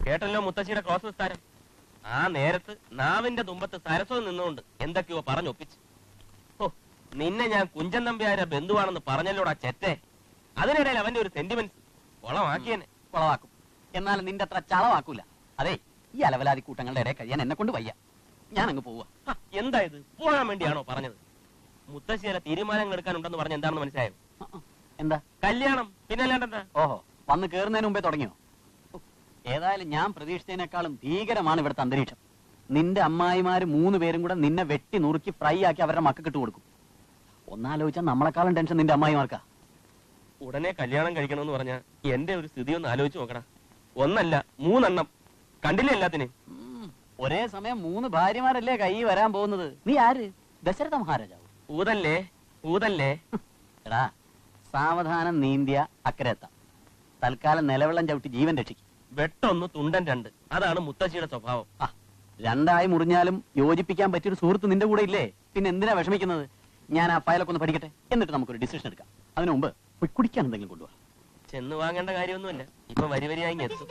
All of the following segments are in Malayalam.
കേട്ടല്ലോ മുത്തശ്ശിയുടെ ക്രോസ് വിസ്താരം. ആ നേരത്ത് നാവിന്റെ തുമ്പത്ത് സരസ്വതി നിന്നുകൊണ്ട് എന്തൊക്കെയോ പറഞ്ഞൊപ്പിച്ച്. ഓ, നിന്നെ ഞാൻ കുഞ്ചൻ നമ്പ്യാരെ ബന്ധുവാണെന്ന് പറഞ്ഞല്ലോടാ ചെറ്റേ. അതിനിടയിൽ അവന്റെ ഒരു സെന്റിമെന്റ്സ് കൊളമാക്കിയനെ. കൊളവാക്കും, എന്നാലും നിന്റെ അത്ര ചളവാക്കൂല. അതെ, ഈ അലവലാതി കൂട്ടങ്ങളുടെ ഇടയിൽ കഴിയാൻ എന്നെ കൊണ്ട് വയ്യ. ഞാൻ അങ്ങ് പോവാ. എന്താ ഇത്? പോകാൻ വേണ്ടിയാണോ പറഞ്ഞത്? മുത്തശ്ശിയുടെ തീരുമാനങ്ങൾ എടുക്കാനുണ്ടെന്ന് പറഞ്ഞ എന്താണെന്ന് മനസ്സിലായോ? എന്താ? കല്യാണം. പിന്നെ അല്ലാണ്ടെന്താ? ഓഹോ, വന്ന് കേറുന്നതിന് മുമ്പേ തുടങ്ങിയോ? ഏതായാലും ഞാൻ പ്രതീക്ഷിച്ചതിനേക്കാളും ഭീകരമാണ് ഇവിടുത്തെ അന്തരീക്ഷം. നിന്റെ അമ്മായിമാര് 3 പേരും കൂടെ നിന്നെ വെട്ടി നുറുക്കി ഫ്രൈ ആക്കി അവരുടെ മക്കൾക്ക് ഇട്ട് കൊടുക്കും. ഒന്നാലോചിച്ചാൽ നമ്മളെക്കാളും ടെൻഷൻ നിന്റെ അമ്മായിമാർക്കാ. ഉടനെ കല്യാണം കഴിക്കണമെന്ന് പറഞ്ഞ എന്റെ ഒരു സ്ഥിതി ഒന്ന് ആലോചിച്ച് നോക്കടാ. 1 അല്ല 3 എണ്ണം. കണ്ടില്ലേ എല്ലാത്തിനും? ഒരേ സമയം 3 ഭാര്യമാരല്ലേ കൈ വരാൻ പോകുന്നത്. നീ ആര്? ദശരഥ മഹാരാജാവ്? ഊതല്ലേ ഊതല്ലേ. എടാ, സാവധാനം നീന്തിയ അക്കരെത്താം. തൽക്കാലം നിലവെള്ളം ചവിട്ടി ജീവൻ രക്ഷിക്കും. വെട്ടൊന്ന് തുണ്ടൻ 2. അതാണ് മുത്തശ്ശിയുടെ സ്വഭാവം. രണ്ടായി മുറിഞ്ഞാലും യോജിപ്പിക്കാൻ പറ്റിയൊരു സുഹൃത്ത് നിന്റെ കൂടെ ഇല്ലേ? പിന്നെ എന്തിനാ വിഷമിക്കുന്നത്? ഞാൻ ആ ഫയലൊക്കെ ഒന്ന് പഠിക്കട്ടെ, എന്നിട്ട് നമുക്കൊരു ഡിസിഷൻ എടുക്കാം. അതിനു മുമ്പ് പോയി കുടിക്കാൻ എന്തെങ്കിലും കൊണ്ടുപോകാം. ചെന്ന് വാങ്ങേണ്ട കാര്യമൊന്നുമില്ല. ഇപ്പൊ വരിവരിയായി എത്തും.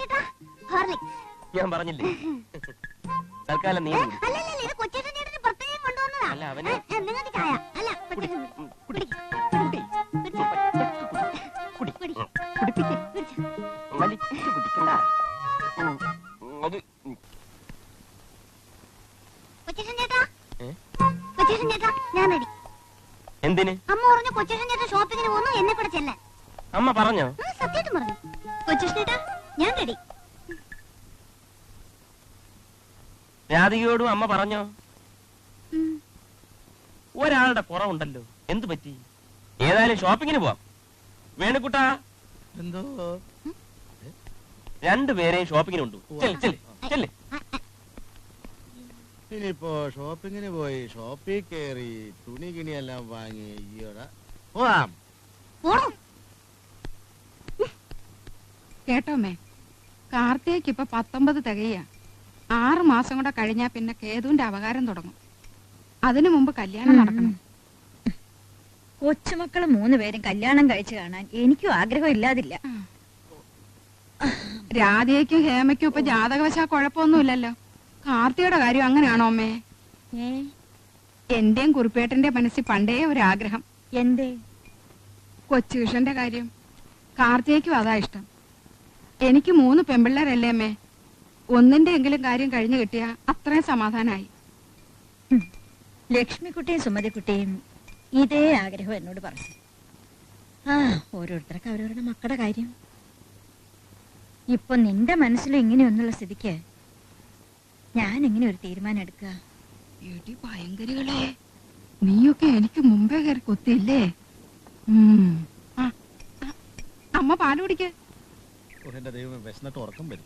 ഞാൻ പറഞ്ഞില്ലേ, തൽക്കാലം നീ അല്ല അവന് എന്തിന്? അമ്മ പറഞ്ഞു കൊച്ചേട്ടൻ ചേട്ടൻ ഷോപ്പിങ്ങിന് പോകുന്നു, എന്നെ കൂടെ ചെല്ലാൻ. അമ്മ പറഞ്ഞോ? സത്യമായിട്ടും പറഞ്ഞു. കൊച്ചേട്ടാ ഞാൻ റെഡി. രാധികയോടും അമ്മ പറഞ്ഞോ? ഒരാളുടെ കുറവുണ്ടല്ലോ, എന്തു പറ്റി? ഏതായാലും ഷോപ്പിങ്ങിന് പോവാം. വേണുക്കുട്ടാ, എന്തോ 2 പേരെയും ഷോപ്പിങ്ങിന് കൊണ്ടു. ചെല്ല്. ഇനിയിപ്പോ ഷോപ്പിങ്ങിന് പോയി ഷോപ്പിൽ കയറി തുണി കിണിയെല്ലാം വാങ്ങി പോവാം. കേട്ടോമേ, കാർത്തികയ്ക്ക് ഇപ്പൊ 19 തികയ. 6 മാസം കൂടെ കഴിഞ്ഞാ പിന്നെ കേതുവിന്റെ അവകാരം തുടങ്ങും. അതിനു മുമ്പ് കല്യാണം നടക്കണം. കൊച്ചുമക്കള് 3 പേരും കല്യാണം കഴിച്ചു കാണാൻ എനിക്കും ആഗ്രഹം ഇല്ലാതില്ല. രാധയ്ക്കും ഹേമയ്ക്കും ഇപ്പൊ ജാതകവശാ കുഴപ്പമൊന്നുമില്ലല്ലോ. കാർത്തികയുടെ കാര്യം അങ്ങനെയാണോ അമ്മേ? എന്റെയും കുറുപ്പേട്ടന്റെ മനസ്സിൽ പണ്ടേ ഒരാഗ്രഹം. എന്തേ? കൊച്ചുകൃഷ്ണന്റെ കാര്യം. കാർത്തികയ്ക്കും അതാ ഇഷ്ടം. എനിക്ക് 3 പെമ്പിള്ളേരല്ലേ അമ്മേ. ഒന്നിന്റെ എങ്കിലും കാര്യം കഴിഞ്ഞു കിട്ടിയ അത്രയും സമാധാനായി. ലക്ഷ്മിക്കുട്ടിയും സുമതിക്കുട്ടിയും ഇതേ ആഗ്രഹം എന്നോട് പറഞ്ഞു. ഓരോരുത്തർക്ക് അവരവരുടെ മക്കളുടെ കാര്യം. ഇപ്പൊ നിന്റെ മനസ്സിലും ഇങ്ങനെയൊന്നുള്ള സ്ഥിതിക്ക് ഞാൻ എങ്ങനെ ഒരു തീരുമാനം എടുക്കുക? ഭയങ്കരികളെ, നീയൊക്കെ എനിക്ക് മുമ്പേ കയറി കൊത്തിയില്ലേ? അമ്മ പാല് കുടിക്ക്. എന്റെ ദൈവം വിശന്നിട്ട് ഉറക്കം വരും.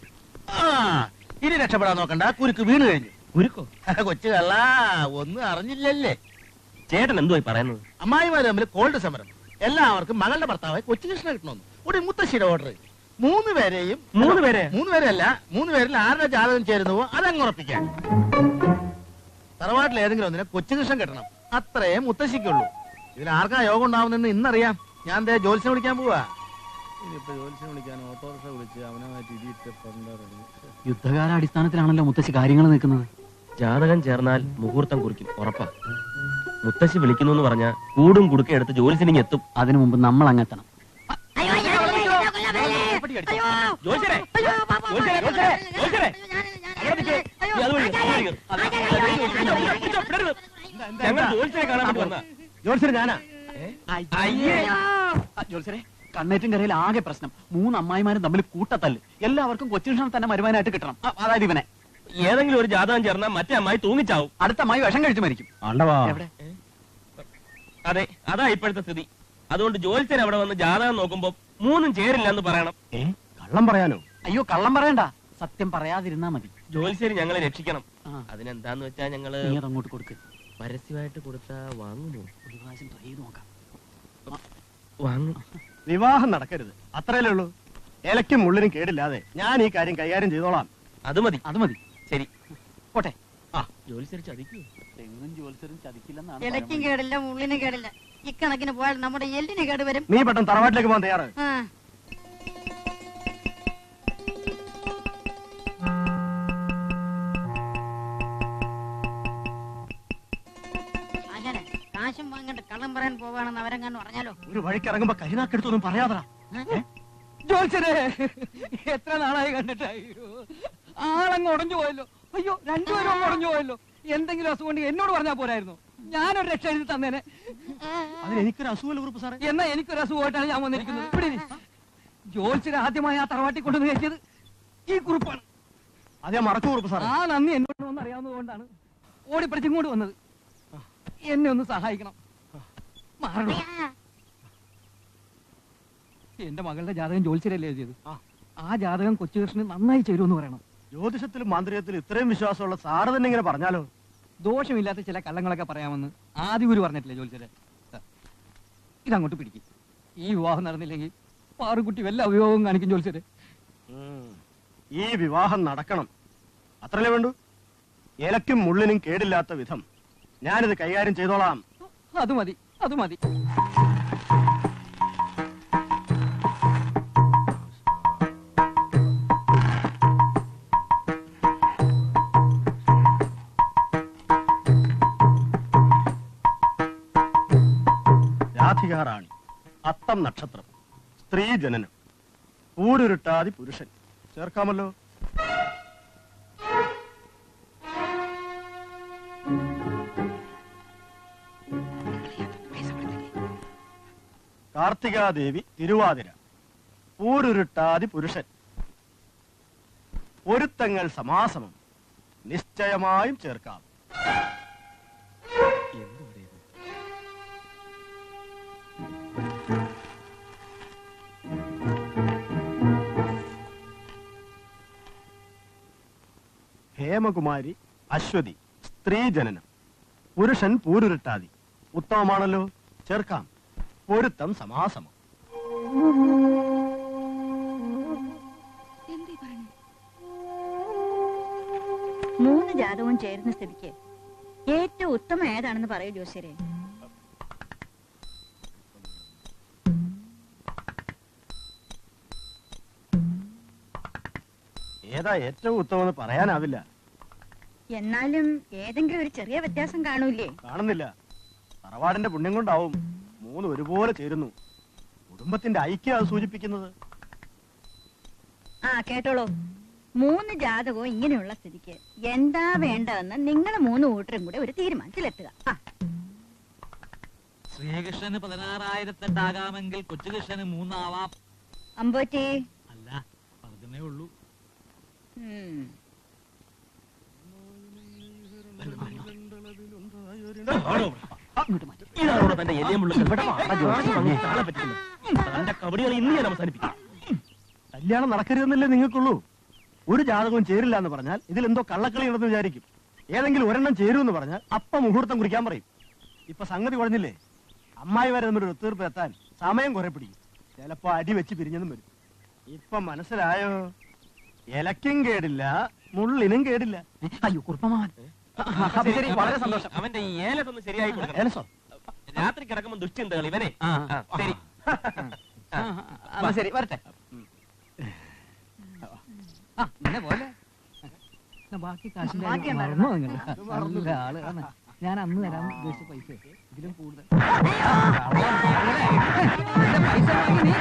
ഇനി രക്ഷപ്പെടാൻ നോക്കണ്ട, കുരുക്ക് വീണ് കഴിഞ്ഞു. കുരുക്കോ? കൊച്ചു കള്ള ഒന്നും അറിഞ്ഞില്ലല്ലേ? ചേട്ടൻ എന്തുവായി പറയുന്നത്? അമ്മായിമാര് തമ്മിൽ കോൾഡ് സമരം. എല്ലാവർക്കും മകളുടെ ഭർത്താവായി കൊച്ചുകൃഷ്ണ കിട്ടണമെന്ന് ഒരു മുത്തശ്ശിയുടെ ഓർഡർ. 3 പേരെയും 3 പേരല്ല 3 പേരിൽ ആരുടെ ജാതകം ചേരുന്നുവോ അതങ്ങ് ഉറപ്പിക്കാൻ. തറവാട്ടിൽ ഏതെങ്കിലും ഒന്നിനെ കൊച്ചുകൃഷ്ണൻ കിട്ടണം, അത്രേ മുത്തശ്ശിക്കുള്ളൂ. ഇതിൽ ആർക്കാ യോഗം ഉണ്ടാവുന്നെന്ന് ഇന്നറിയാം. ഞാൻ ജോത്സ്യനെ വിളിക്കാൻ പോവാ. ഇനിയിപ്പോ ജോത്സ്യനെ വിളിക്കാൻ ഓട്ടോറിക്ഷ വിളിച്ച് അവനുമായിട്ട് ഇടിയിട്ട് യുദ്ധകാലാടിസ്ഥാനത്തിലാണല്ലോ മുത്തശ്ശി കാര്യങ്ങൾ നിൽക്കുന്നത്. ജാതകം ചേർന്നാൽ മുഹൂർത്തം കുറിക്കും, ഉറപ്പാ. മുത്തശ്ശി വിളിക്കുന്നു എന്ന് പറഞ്ഞാൽ കൂടും കുടുക്ക എടുത്ത് ജോലിസിനിങ് എത്തും. അതിനു മുമ്പ് നമ്മൾ അങ്ങെത്തണം. കണ്ണേറ്റും കരയിൽ ആകെ പ്രശ്നം. 3 അമ്മായിമാരും തമ്മിൽ കൂട്ടത്തല്ല്. എല്ലാവർക്കും കൊച്ചുകൃഷ്ണൻ തന്നെ മരുമാനായിട്ട് കിട്ടണം. അതായത് ഇവനെ. ഏതെങ്കിലും ഒരു ജാതകം ചേർന്നാൽ മറ്റേ അമ്മായി തൂങ്ങിച്ചാവും. അടുത്ത അമ്മായി വിഷം കഴിച്ചു മരിക്കും. അതെ, അതാ ഇപ്പോഴത്തെ സ്ഥിതി. അതുകൊണ്ട് ജോലിച്ചൻ അവിടെ വന്ന് ജാതകം നോക്കുമ്പോ 3 ചേരില്ല എന്ന് പറയണം. കള്ളം പറയാനോ? അയ്യോ, കള്ളം പറയണ്ട, സത്യം പറയാതിരുന്നാ മതി. ജോലിച്ചേരി ഞങ്ങളെ രക്ഷിക്കണം. അതിനെന്താന്ന് വെച്ചാ ഞങ്ങള് അങ്ങോട്ട് കൊടുക്ക്. പരസ്യമായിട്ട് കൊടുത്താ വാങ്ങുമോ? ഒരു പ്രാവശ്യം ട്രൈ ചെയ്ത് നോക്കാം. വാങ്ങും. വിവാഹം നടക്കരുത്, അത്രയല്ലേ ഉള്ളൂ. ഇലയ്ക്കും മുള്ളിനും കേടില്ലാതെ ഞാൻ ഈ കാര്യം കൈകാര്യം ചെയ്തോളാം. അത് മതി. ശരി, പോട്ടെ. ജോലിച്ചേരി ചതിക്കൂ? തെങ്ങും ജോലിച്ചരും ചതിക്കില്ലെന്നാണ്. ഇലയ്ക്കും കേടില്ല, ഉള്ളിനും കേടില്ല. ഇക്കണക്കിന് പോയാൽ നമ്മുടെ എല്ലിന് കേട് വരും. നീ പെട്ടെന്ന് തറവാട്ടിലേക്ക് പോകാൻ തയ്യാറ്. കാശും വാങ്ങിട്ട് കള്ളം പറയാൻ പോവാണെന്ന് അവരെങ്ങാനും പറഞ്ഞാലോ? ഒരു വഴിക്ക് ഇറങ്ങുമ്പോ കരിനാക്കെടുത്തൊന്നും പറയാതാ. ജോത്സരെ എത്ര നാളായി കണ്ടിട്ട്. അയ്യോ ആളങ്ങ് ഉടഞ്ഞു പോയല്ലോ. അയ്യോ രണ്ടുപേരും അങ്ങ് ഉടഞ്ഞു പോയല്ലോ. എന്തെങ്കിലും അസുഖം കൊണ്ട് എന്നോട് പറഞ്ഞാൽ പോരായിരുന്നു, ഞാനൊരു രക്ഷ എഴുതി തന്നേനെ. അതിന് എനിക്കൊരു അസുഖമല്ല കുറുപ്പ് സാറേ. എന്നാ എനിക്കൊരു അസുഖമായിട്ടാണ് ഞാൻ വന്നിരിക്കുന്നത്. ഇവിടെ ജോത്സരെ ആദ്യമായി ആ തറവാട്ടി കൊണ്ടുവന്ന് കയറ്റിയത് ഈ കുറിപ്പാണ്. അതേ മറക്കു കുറുപ്പ് സാറേ. ആ നന്ദി എന്നോട് ഒന്ന് അറിയാവുന്നതുകൊണ്ടാണ് ഓടിപ്പടിച്ചിങ്ങോട്ട് വന്നത്. എന്നെ ഒന്ന് സഹായിക്കണം. മാറണം. എന്റെ മകളുടെ ജാതകം ജോത്സ്യരല്ലേ എഴുതിയത്. ആ ജാതകം കൊച്ചുകൃഷ്ണന് നന്നായി ചേരുമെന്ന് പറയണം. ജ്യോതിഷത്തിലും മാന്ത്രികത്തിലും ഇത്രയും വിശ്വാസമുള്ള സാറ് തന്നെ ഇങ്ങനെ പറഞ്ഞാലോ? ദോഷമില്ലാത്ത ചില കള്ളങ്ങളൊക്കെ പറയാമെന്ന് ആദ്യ ഗുരു പറഞ്ഞിട്ടില്ലേ ജോത്സ്യരെ? ഇതങ്ങോട്ട് പിടിക്കും. ഈ വിവാഹം നടന്നില്ലെങ്കിൽ പാറുകുട്ടി വല്ല അഭിയോഗം കാണിക്കും ജോത്സ്യരെ. ഈ വിവാഹം നടക്കണം, അത്രല്ലേ വേണ്ടു. ഇലക്കും മുള്ളിനും കേടില്ലാത്ത വിധം ഞാനിത് കൈകാര്യം ചെയ്തോളാം. അത് മതി, അത് മതി. രാധികാറാണി, അത്തം നക്ഷത്രം, സ്ത്രീ ജനനം, ഊരുരുട്ടാതി പുരുഷൻ. ചേർക്കാമല്ലോ. കാർത്തികാദേവി തിരുവാതിര, ഊരുരുട്ടാതി പുരുഷൻ. പൊരുത്തങ്ങൾ സമാസമം, നിശ്ചയമായും ചേർക്കാം. ഹേമകുമാരി അശ്വതി, സ്ത്രീ ജനനം, പുരുഷൻ പൂരുരുട്ടാതി. ഉത്തമമാണല്ലോ, ചേർക്കാം. പൊരുത്തം സമാസമം. എന്തീ പറഞ്ഞു? 3 ജാതകവും ചേരുന്ന സ്ഥിതിക്ക് ഏറ്റവും ഉത്തമം ഏതാണെന്ന് പറയൂ ജോസ്യരെ. ഏതാ ഏറ്റവും ഉത്തമമെന്ന് പറയാനാവില്ല. എന്നാലും ഏതെങ്കിലും ഒരു ചെറിയ വ്യത്യാസം കാണൂലേ? കാണുന്നില്ല. തറവാടിന്റെ പുണ്യം കൊണ്ടാവും 3 ഒരുപോലെ ചേരുന്നു. കുടുംബത്തിന്റെ ഐക്യം അത് സൂചിപ്പിക്കുന്നത്. ആ കേട്ടോളൂ, 3 ജാതകവും ഇങ്ങനെയുള്ള സ്ഥിതിക്ക് എന്താ വേണ്ടതെന്ന് നിങ്ങൾ 3 കൂട്ടരും കൂടെ ഒരു തീരുമാനത്തിലെത്തുക. ശ്രീകൃഷ്ണന് 16,008 കൊച്ചുകൃഷ്ണന് 3 ആവാം. അമ്പോറ്റി അല്ല, പറഞ്ഞേ ഉള്ളൂ. ഇതാണോ തന്റെ തന്റെ കബഡികൾ ഇന്ന് ഞാൻ അവസാനിപ്പിക്കും. കല്യാണം നടക്കരുതെന്നല്ലേ നിങ്ങൾക്കുള്ളൂ. ഒരു ജാതകവും ചേരില്ല എന്ന് പറഞ്ഞാൽ ഇതിൽ എന്തോ കള്ളക്കളി ഉണ്ടെന്ന് വിചാരിക്കും. ഏതെങ്കിലും ഒരെണ്ണം ചേരുമെന്ന് പറഞ്ഞാൽ അപ്പ മുഹൂർത്തം കുറിക്കാൻ പറയും. ഇപ്പൊ സംഗതി കുഴഞ്ഞില്ലേ? അമ്മായി വരെ തമ്മിൽ ഒത്തുതീർപ്പ് എത്താൻ സമയം കുറെ പിടിക്കും. ചിലപ്പോ അടി വെച്ച് പിരിഞ്ഞെന്നും വരും. ഇപ്പൊ മനസ്സിലായോ? ഇലക്കും കേടില്ല, മുള്ളിനും കേടില്ല. അയ്യോ കുറുപ്പമാൻ, വളരെ സന്തോഷം. അവന്റെ ഈ ഏലത്തൊന്ന് ശരിയായി കൊടുക്കണം. ഏലസോ? രാത്രി കിടക്കുമ്പോ ദുശ്ചിന്തകൾ ഇവനെ. ശരി ശരി, വരട്ടെ. പോലെ ബാക്കി കാശിന്റെ മറന്നോ നിങ്ങൾ? നല്ല ആളാണ്. ഞാൻ അന്ന് തരാൻ ഉദ്ദേശിച്ച പൈസ ഇതിലും കൂടുതൽ പൈസ വാങ്ങി നീ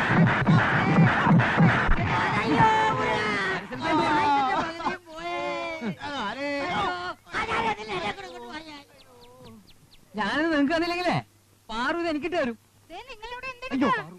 ഞാനത് നിങ്ങൾക്ക് തന്നില്ലെങ്കിലേ പാറു ഇത് എനിക്കിട്ട് തരും. അയ്യോ പാറു